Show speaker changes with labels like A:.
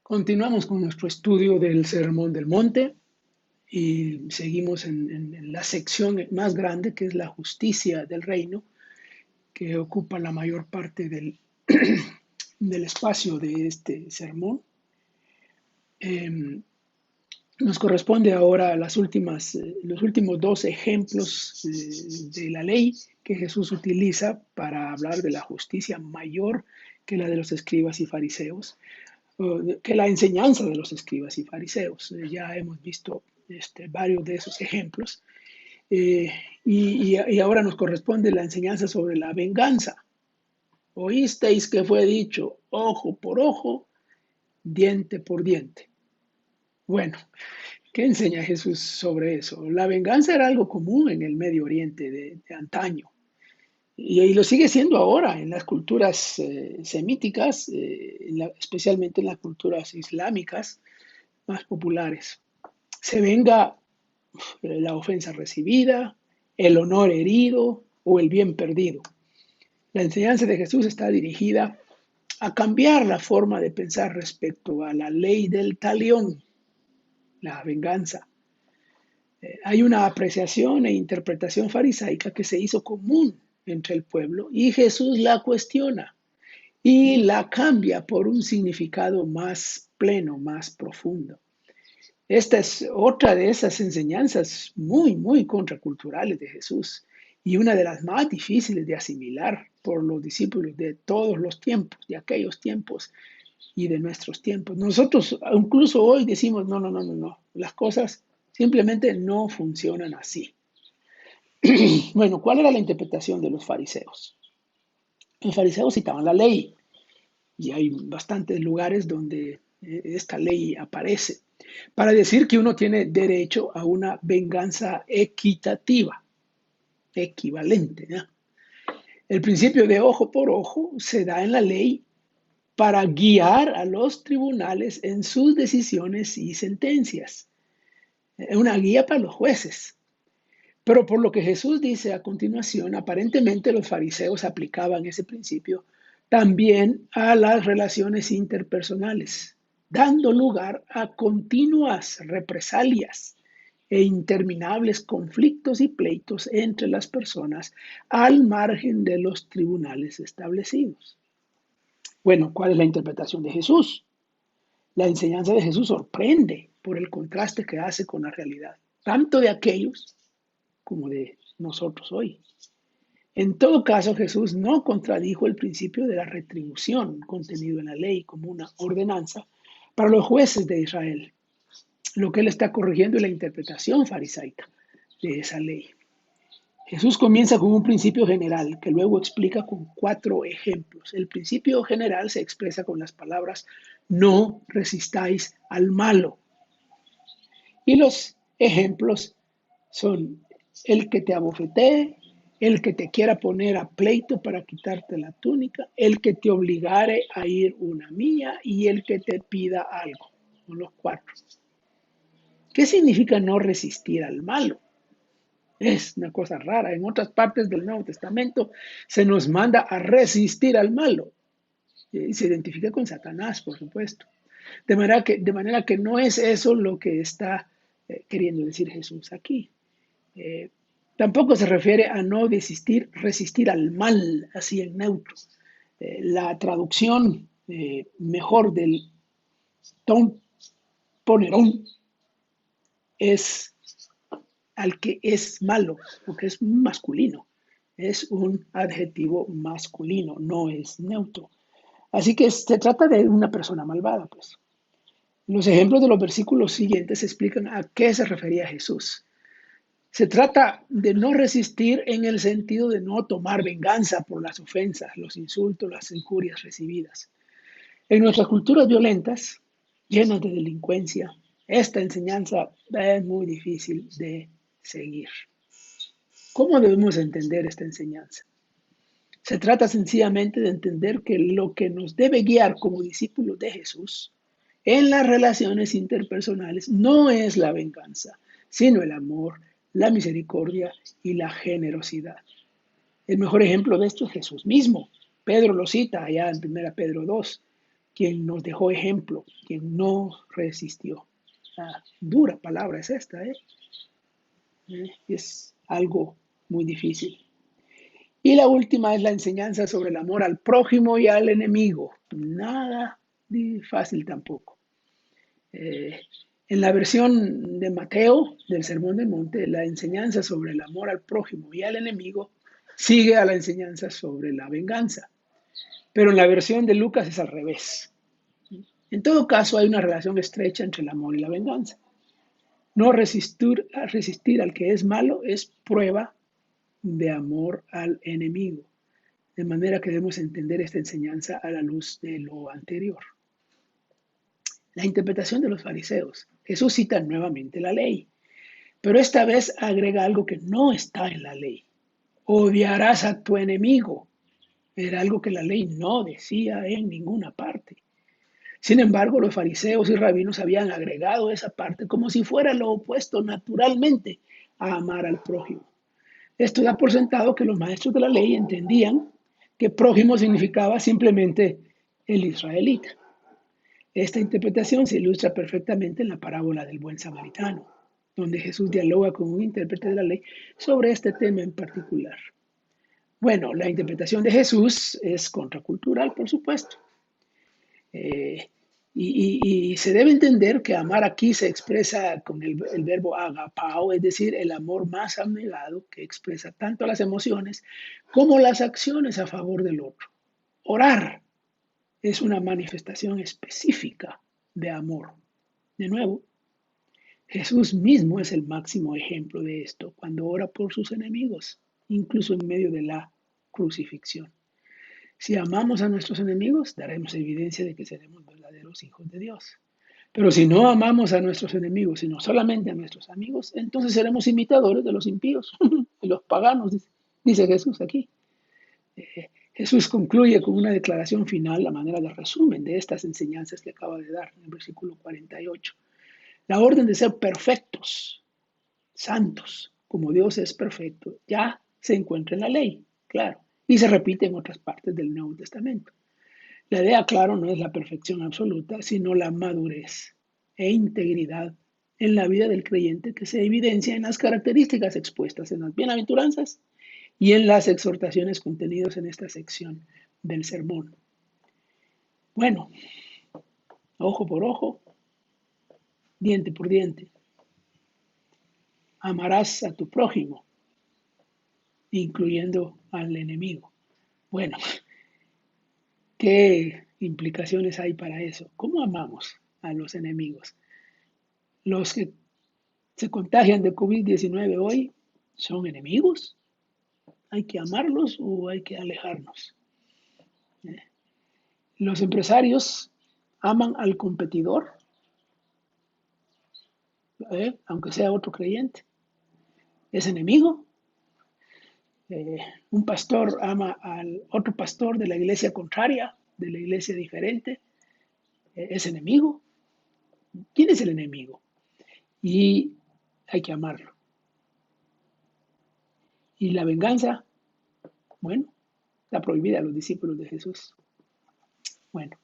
A: Continuamos con nuestro estudio del Sermón del Monte y seguimos en la sección más grande, que es la justicia del reino, que ocupa la mayor parte del espacio de este sermón. Nos corresponde ahora los últimos dos ejemplos de la ley que Jesús utiliza para hablar de la justicia mayor que la de los escribas y fariseos, que la enseñanza de los escribas y fariseos. Ya hemos visto varios de esos ejemplos. Y ahora nos corresponde la enseñanza sobre la venganza. Oísteis que fue dicho ojo por ojo, diente por diente. Bueno, ¿qué enseña Jesús sobre eso? La venganza era algo común en el Medio Oriente de antaño. Y lo sigue siendo ahora en las culturas semíticas, especialmente en las culturas islámicas más populares. Se venga la ofensa recibida, el honor herido o el bien perdido. La enseñanza de Jesús está dirigida a cambiar la forma de pensar respecto a la ley del talión, la venganza. Hay una apreciación e interpretación farisaica que se hizo común entre el pueblo y Jesús la cuestiona y la cambia por un significado más pleno, más profundo. Esta es otra de esas enseñanzas muy contraculturales de Jesús y una de las más difíciles de asimilar por los discípulos de todos los tiempos, de aquellos tiempos y de nuestros tiempos. Nosotros incluso hoy decimos, no, las cosas simplemente no funcionan así. Bueno, ¿cuál era la interpretación de los fariseos? Los fariseos citaban la ley y hay bastantes lugares donde esta ley aparece para decir que uno tiene derecho a una venganza equitativa, equivalente, ¿no? El principio de ojo por ojo se da en la ley para guiar a los tribunales en sus decisiones y sentencias. Es una guía para los jueces. Pero por lo que Jesús dice a continuación, aparentemente los fariseos aplicaban ese principio también a las relaciones interpersonales, dando lugar a continuas represalias e interminables conflictos y pleitos entre las personas al margen de los tribunales establecidos. Bueno, ¿cuál es la interpretación de Jesús? La enseñanza de Jesús sorprende por el contraste que hace con la realidad, tanto de aquellos como de nosotros hoy. En todo caso, Jesús no contradijo el principio de la retribución contenido en la ley como una ordenanza para los jueces de Israel. Lo que él está corrigiendo es la interpretación farisaica de esa ley. Jesús comienza con un principio general que luego explica con 4 ejemplos. El principio general se expresa con las palabras no resistáis al malo. Y los ejemplos son el que te abofetee, el que te quiera poner a pleito para quitarte la túnica, el que te obligare a ir una milla y el que te pida algo. Son los 4. ¿Qué significa no resistir al malo? Es una cosa rara. En otras partes del Nuevo Testamento se nos manda a resistir al malo. Y se identifica con Satanás, por supuesto. De manera que no es eso lo que está queriendo decir Jesús aquí. Tampoco se refiere a no resistir al mal, así en neutro. La traducción mejor del ton ponerón es al que es malo, porque es masculino. Es un adjetivo masculino, no es neutro. Así que se trata de una persona malvada, pues. Los ejemplos de los versículos siguientes explican a qué se refería Jesús. Se trata de no resistir en el sentido de no tomar venganza por las ofensas, los insultos, las injurias recibidas. En nuestras culturas violentas, llenas de delincuencia, esta enseñanza es muy difícil de seguir. ¿Cómo debemos entender esta enseñanza? Se trata sencillamente de entender que lo que nos debe guiar como discípulos de Jesús en las relaciones interpersonales no es la venganza, sino el amor, la misericordia y la generosidad. El mejor ejemplo de esto es Jesús mismo. Pedro lo cita allá en 1 Pedro 2. quien nos dejó ejemplo, quien no resistió. Dura palabra es esta, ¿eh? Es algo muy difícil. Y la última es la enseñanza sobre el amor al prójimo y al enemigo. Nada fácil tampoco. Eh, en la versión de Mateo del Sermón del Monte, la enseñanza sobre el amor al prójimo y al enemigo sigue a la enseñanza sobre la venganza. Pero en la versión de Lucas es al revés. En todo caso, hay una relación estrecha entre el amor y la venganza. No resistir al que es malo es prueba de amor al enemigo. De manera que debemos entender esta enseñanza a la luz de lo anterior. La interpretación de los fariseos. Jesús cita nuevamente la ley, pero esta vez agrega algo que no está en la ley. Odiarás a tu enemigo. Era algo que la ley no decía en ninguna parte. Sin embargo, los fariseos y rabinos habían agregado esa parte como si fuera lo opuesto naturalmente a amar al prójimo. Esto da por sentado que los maestros de la ley entendían que prójimo significaba simplemente el israelita. Esta interpretación se ilustra perfectamente en la parábola del buen samaritano, donde Jesús dialoga con un intérprete de la ley sobre este tema en particular. Bueno, la interpretación de Jesús es contracultural, por supuesto. Y se debe entender que amar aquí se expresa con el verbo agapao, es decir, el amor más abnegado que expresa tanto las emociones como las acciones a favor del otro. Orar es una manifestación específica de amor. De nuevo, Jesús mismo es el máximo ejemplo de esto cuando ora por sus enemigos, incluso en medio de la crucifixión. Si amamos a nuestros enemigos, daremos evidencia de que seremos verdaderos hijos de Dios. Pero si no amamos a nuestros enemigos, sino solamente a nuestros amigos, entonces seremos imitadores de los impíos, de los paganos, dice Jesús aquí. Jesús concluye con una declaración final, la manera de resumen de estas enseñanzas que acaba de dar en el versículo 48. La orden de ser perfectos, santos, como Dios es perfecto, ya se encuentra en la ley, claro, y se repite en otras partes del Nuevo Testamento. La idea, claro, no es la perfección absoluta, sino la madurez e integridad en la vida del creyente que se evidencia en las características expuestas en las bienaventuranzas y en las exhortaciones contenidas en esta sección del sermón. Bueno, ojo por ojo, diente por diente. Amarás a tu prójimo, incluyendo al enemigo. Bueno, ¿qué implicaciones hay para eso? ¿Cómo amamos a los enemigos? Los que se contagian de COVID-19 hoy son enemigos. ¿Hay que amarlos o hay que alejarnos? Los empresarios aman al competidor, aunque sea otro creyente. ¿Es enemigo? Un pastor ama al otro pastor de la iglesia contraria, de la iglesia diferente. ¿Es enemigo? ¿Quién es el enemigo? Y hay que amarlo. Y la venganza, bueno, está prohibida a los discípulos de Jesús. Bueno,